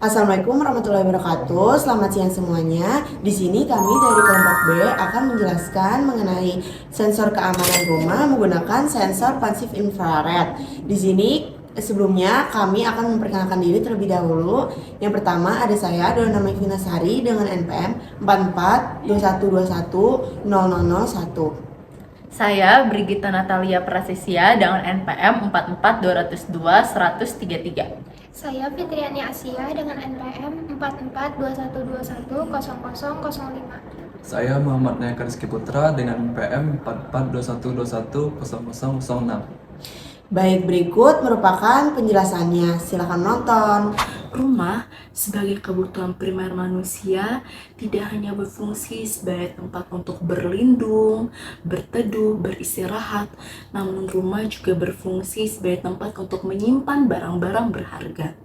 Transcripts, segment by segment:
Assalamualaikum warahmatullahi wabarakatuh. Selamat siang semuanya. Di sini kami dari kelompok B akan menjelaskan mengenai sensor keamanan rumah menggunakan sensor pasif infrared. Di sini sebelumnya kami akan memperkenalkan diri terlebih dahulu. Yang pertama ada saya Dona Vinasari dengan NPM 4421210001. Saya Brigita Natalia Prasesia dengan NPM 44202-133. Saya Fitriani Asia dengan NPM 4421210005. Saya Muhammad Nayaka Rizky Putra dengan NPM 4421210006. Baik, berikut merupakan penjelasannya. Silakan nonton. Rumah sebagai kebutuhan primer manusia tidak hanya berfungsi sebagai tempat untuk berlindung, berteduh, beristirahat, namun rumah juga berfungsi sebagai tempat untuk menyimpan barang-barang berharga.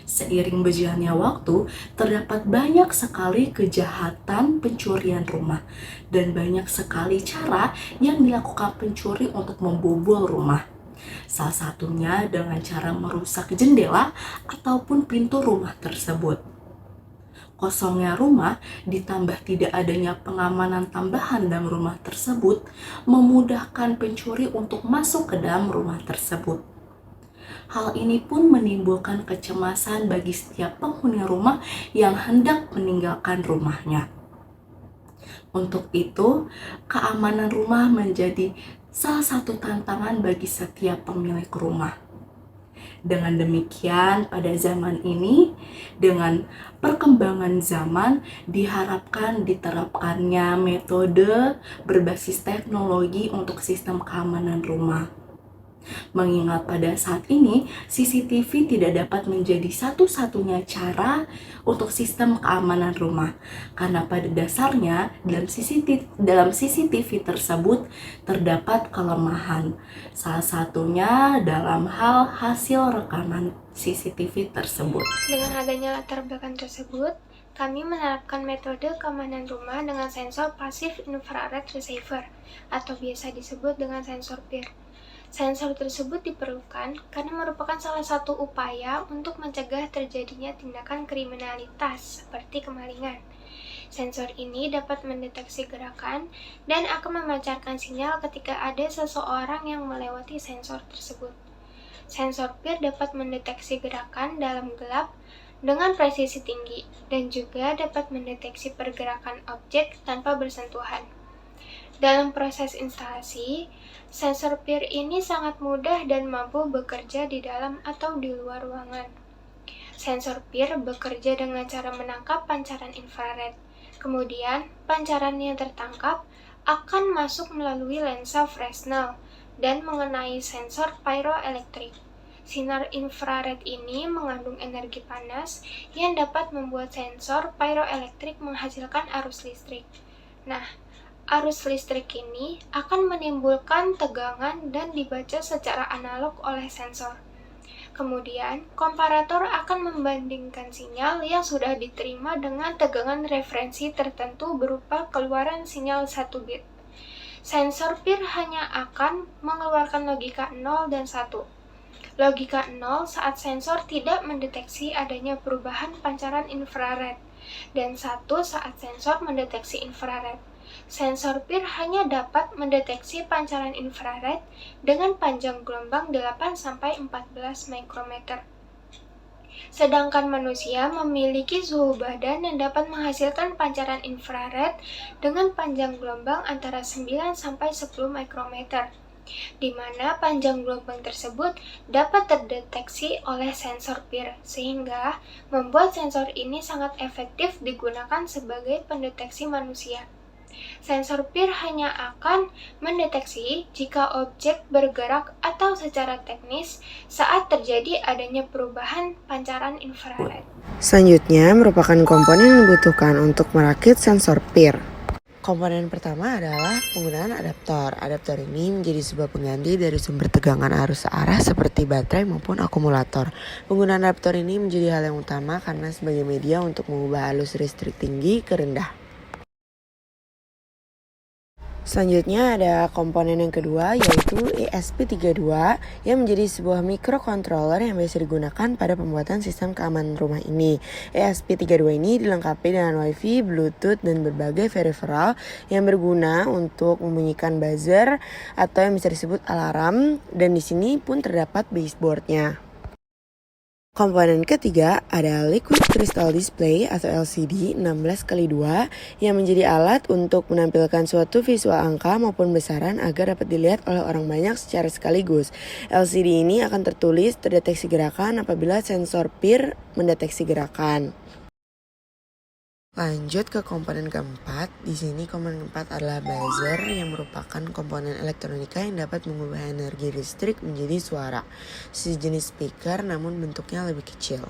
Seiring berjalannya waktu, terdapat banyak sekali kejahatan pencurian rumah dan banyak sekali cara yang dilakukan pencuri untuk membobol rumah. Salah satunya dengan cara merusak jendela ataupun pintu rumah tersebut. Kosongnya rumah ditambah tidak adanya pengamanan tambahan dalam rumah tersebut memudahkan pencuri untuk masuk ke dalam rumah tersebut. Hal ini pun menimbulkan kecemasan bagi setiap penghuni rumah yang hendak meninggalkan rumahnya. Untuk itu, keamanan rumah menjadi salah satu tantangan bagi setiap pemilik rumah. Dengan demikian, pada zaman ini, dengan perkembangan zaman, diharapkan diterapkannya metode berbasis teknologi untuk sistem keamanan rumah. Mengingat pada saat ini, CCTV tidak dapat menjadi satu-satunya cara untuk sistem keamanan rumah. Karena pada dasarnya, dalam CCTV tersebut terdapat kelemahan. Salah satunya dalam hal hasil rekaman CCTV tersebut. Dengan adanya latar belakang tersebut, kami menerapkan metode keamanan rumah dengan sensor pasif infrared receiver atau biasa disebut dengan sensor PIR. Sensor tersebut diperlukan karena merupakan salah satu upaya untuk mencegah terjadinya tindakan kriminalitas seperti kemalingan. Sensor ini dapat mendeteksi gerakan dan akan memancarkan sinyal ketika ada seseorang yang melewati sensor tersebut. Sensor PIR dapat mendeteksi gerakan dalam gelap dengan presisi tinggi dan juga dapat mendeteksi pergerakan objek tanpa bersentuhan. Dalam proses instalasi, sensor PIR ini sangat mudah dan mampu bekerja di dalam atau di luar ruangan. Sensor PIR bekerja dengan cara menangkap pancaran infrared. Kemudian, pancaran yang tertangkap akan masuk melalui lensa Fresnel dan mengenai sensor pyroelektrik. Sinar infrared ini mengandung energi panas yang dapat membuat sensor pyroelektrik menghasilkan arus listrik. Nah, arus listrik ini akan menimbulkan tegangan dan dibaca secara analog oleh sensor. Kemudian, komparator akan membandingkan sinyal yang sudah diterima dengan tegangan referensi tertentu berupa keluaran sinyal 1 bit. Sensor PIR hanya akan mengeluarkan logika 0 dan 1. Logika 0 saat sensor tidak mendeteksi adanya perubahan pancaran infrared, dan 1 saat sensor mendeteksi infrared. Sensor PIR hanya dapat mendeteksi pancaran infrared dengan panjang gelombang 8-14 mikrometer. Sedangkan manusia memiliki suhu badan yang dapat menghasilkan pancaran infrared dengan panjang gelombang antara 9-10 mikrometer, di mana panjang gelombang tersebut dapat terdeteksi oleh sensor PIR, sehingga membuat sensor ini sangat efektif digunakan sebagai pendeteksi manusia. Sensor PIR hanya akan mendeteksi jika objek bergerak atau secara teknis saat terjadi adanya perubahan pancaran infrared. Selanjutnya merupakan komponen yang dibutuhkan untuk merakit sensor PIR. Komponen pertama adalah penggunaan adaptor. Adaptor ini menjadi sebuah pengganti dari sumber tegangan arus searah seperti baterai maupun akumulator. Penggunaan adaptor ini menjadi hal yang utama karena sebagai media untuk mengubah arus listrik tinggi ke rendah. Selanjutnya ada komponen yang kedua yaitu ESP32 yang menjadi sebuah microcontroller yang biasa digunakan pada pembuatan sistem keamanan rumah ini. ESP32 ini dilengkapi dengan WiFi, Bluetooth, dan berbagai peripheral yang berguna untuk membunyikan buzzer atau yang bisa disebut alarm, dan di sini pun terdapat baseboardnya. Komponen ketiga ada Liquid Crystal Display atau LCD 16x2 yang menjadi alat untuk menampilkan suatu visual angka maupun besaran agar dapat dilihat oleh orang banyak secara sekaligus. LCD ini akan terdeteksi gerakan apabila sensor PIR mendeteksi gerakan. Lanjut ke komponen keempat. Di sini komponen keempat adalah buzzer yang merupakan komponen elektronika yang dapat mengubah energi listrik menjadi suara. Sejenis speaker namun bentuknya lebih kecil.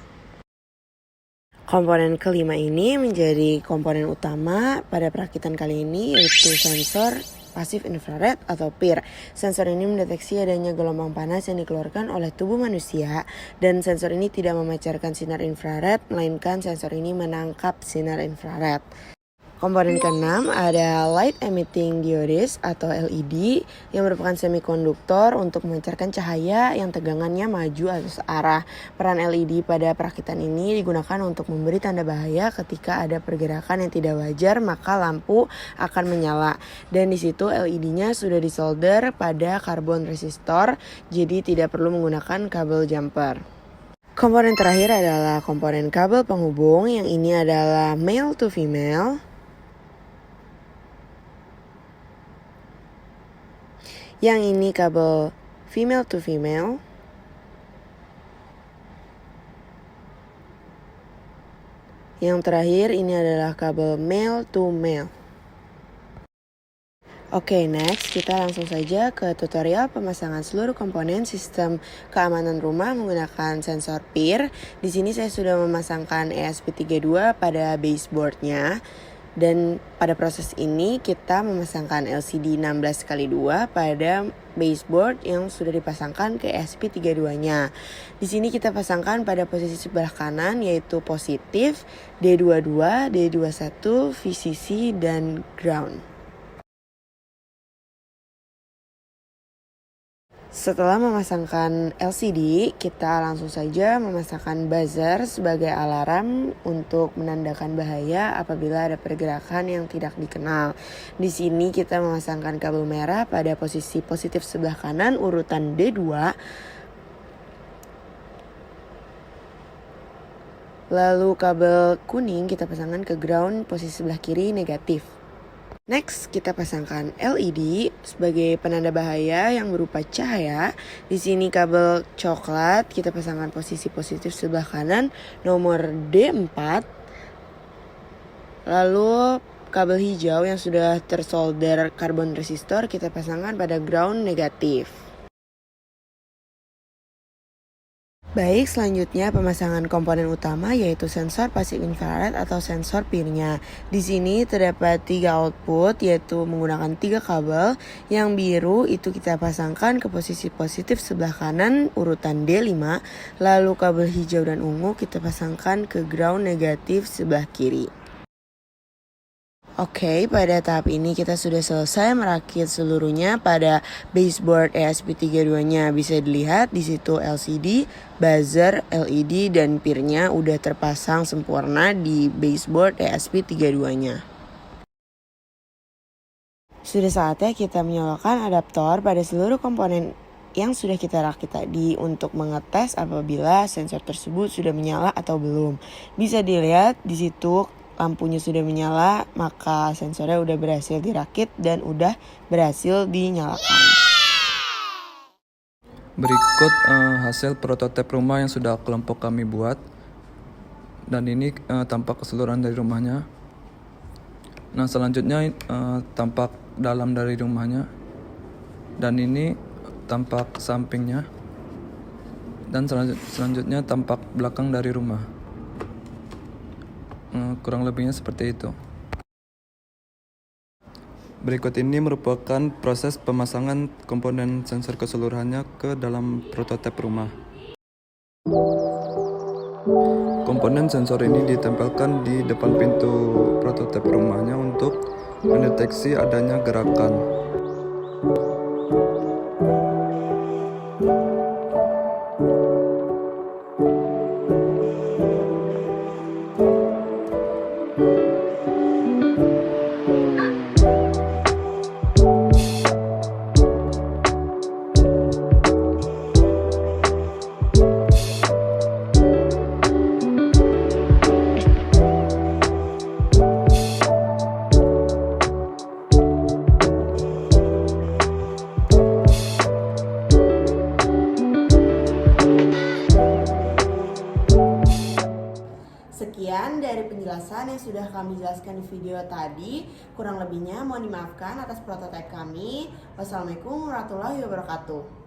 Komponen kelima ini menjadi komponen utama pada perakitan kali ini, yaitu sensor pasif infrared atau PIR. Sensor ini mendeteksi adanya gelombang panas yang dikeluarkan oleh tubuh manusia, dan sensor ini tidak memancarkan sinar infrared, melainkan sensor ini menangkap sinar infrared. Komponen keenam ada Light Emitting Diodes atau LED yang merupakan semikonduktor untuk memancarkan cahaya yang tegangannya maju atau searah. Peran LED pada perakitan ini digunakan untuk memberi tanda bahaya ketika ada pergerakan yang tidak wajar, maka lampu akan menyala. Dan di situ LED-nya sudah disolder pada karbon resistor, jadi tidak perlu menggunakan kabel jumper. Komponen terakhir adalah komponen kabel penghubung, yang ini adalah male to female. Yang ini kabel female to female. Yang terakhir ini adalah kabel male to male. Oke, next kita langsung saja ke tutorial pemasangan seluruh komponen sistem keamanan rumah menggunakan sensor PIR. Di sini saya sudah memasangkan ESP32 pada baseboardnya. Dan pada proses ini kita memasangkan LCD 16x2 pada baseboard yang sudah dipasangkan ke ESP32-nya. Di sini kita pasangkan pada posisi sebelah kanan yaitu positif, D22, D21, VCC, dan ground. Setelah memasangkan LCD, kita langsung saja memasangkan buzzer sebagai alarm untuk menandakan bahaya apabila ada pergerakan yang tidak dikenal. Di sini kita memasangkan kabel merah pada posisi positif sebelah kanan urutan D2. Lalu kabel kuning kita pasangkan ke ground posisi sebelah kiri negatif. Next, kita pasangkan LED sebagai penanda bahaya yang berupa cahaya. Di sini kabel coklat kita pasangkan posisi positif sebelah kanan nomor D4. Lalu kabel hijau yang sudah tersolder karbon resistor kita pasangkan pada ground negatif. Baik, selanjutnya pemasangan komponen utama yaitu sensor pasif infrared atau sensor PIR-nya. Di sini terdapat 3 output yaitu menggunakan 3 kabel. Yang biru itu kita pasangkan ke posisi positif sebelah kanan urutan D5. Lalu kabel hijau dan ungu kita pasangkan ke ground negatif sebelah kiri. Oke, pada tahap ini kita sudah selesai merakit seluruhnya pada baseboard ESP32-nya. Bisa dilihat di situ LCD, buzzer, LED, dan PIR-nya udah terpasang sempurna di baseboard ESP32-nya. Sudah saatnya kita menyalakan adaptor pada seluruh komponen yang sudah kita rakit tadi untuk mengetes apabila sensor tersebut sudah menyala atau belum. Bisa dilihat di situ lampunya sudah menyala, maka sensornya udah berhasil dirakit dan udah berhasil dinyalakan. Berikut hasil prototipe rumah yang sudah kelompok kami buat. Dan ini tampak keseluruhan dari rumahnya. Nah, selanjutnya tampak dalam dari rumahnya. Dan ini tampak sampingnya. Dan selanjutnya tampak belakang dari rumah. Kurang lebihnya seperti itu. Berikut ini merupakan proses pemasangan komponen sensor keseluruhannya ke dalam prototipe rumah. Komponen sensor ini ditempelkan di depan pintu prototipe rumahnya untuk mendeteksi adanya gerakan. Sekian dari penjelasan yang sudah kami jelaskan di video tadi. Kurang lebihnya mohon dimaafkan atas prototipe kami. Wassalamualaikum warahmatullahi wabarakatuh.